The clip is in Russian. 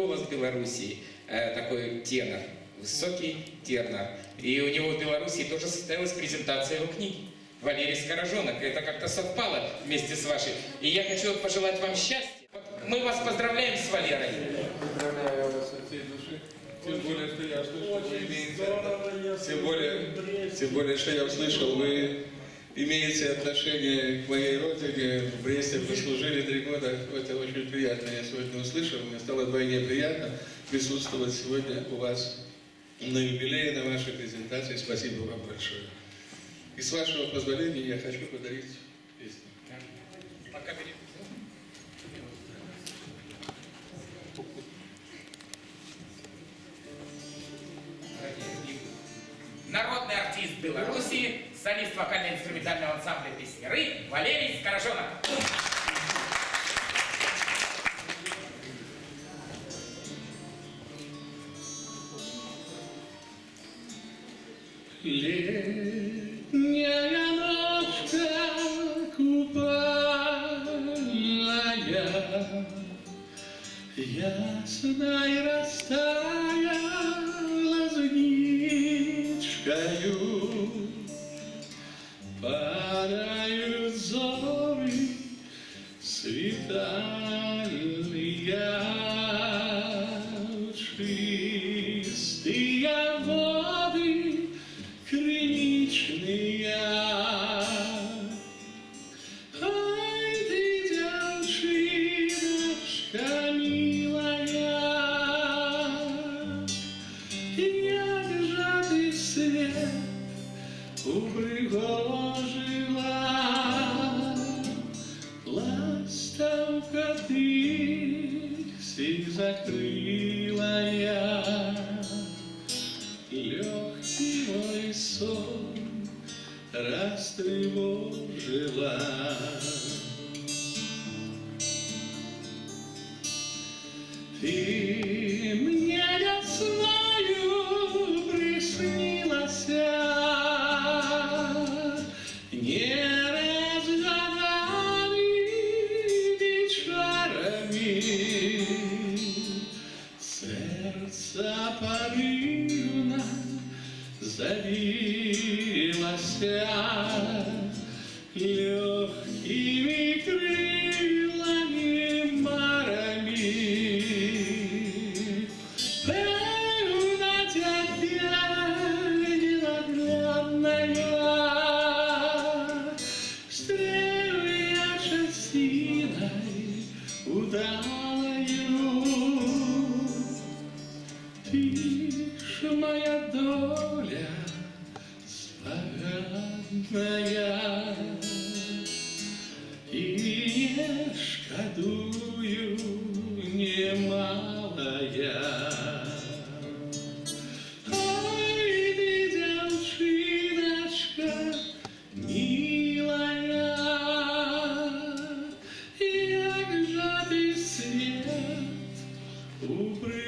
Голос Белоруссии, такой тенор, высокий тенор. И у него в Белоруссии тоже состоялась презентация его книги. Валерий Скорожонок. Это как-то совпало вместе с вашей. И я хочу пожелать вам счастья. Мы вас поздравляем с Валерой. Поздравляю вас от всей души. Тем более, что я услышал, вы имеете... Тем более, что я услышал, вы имеете отношение к моей родине. В Бресте прослужили 3 года. Это очень приятно. Я сегодня услышал. Мне стало вдвойне приятно присутствовать сегодня у вас на юбилее, на вашей презентации. Спасибо вам большое. И с вашего позволения я хочу подарить песню. Пока Народный артист Беларуси, солист вокально-инструментального ансамбля «Песняры» Валерий Скорожонок. Летняя ночка купальная, ясной растаяла звоничкою, падают зори светальные, чистые воды криничные. Ай, ты, девчиночка милая, як же ты свет упригожила, ластовка ты всех закрыла я. Легкий мой сон растревожила. Ты мне весною приснилась неразгаданными чарами. Сердце порывно забилось легкими крылами марами. Певна теперь ненаглядная, стрелы часиной удалою. Ты ж моя доля споганая, и не шкодую немалая. Ай, ты, девчиночка милая, як же ты свет упригожила.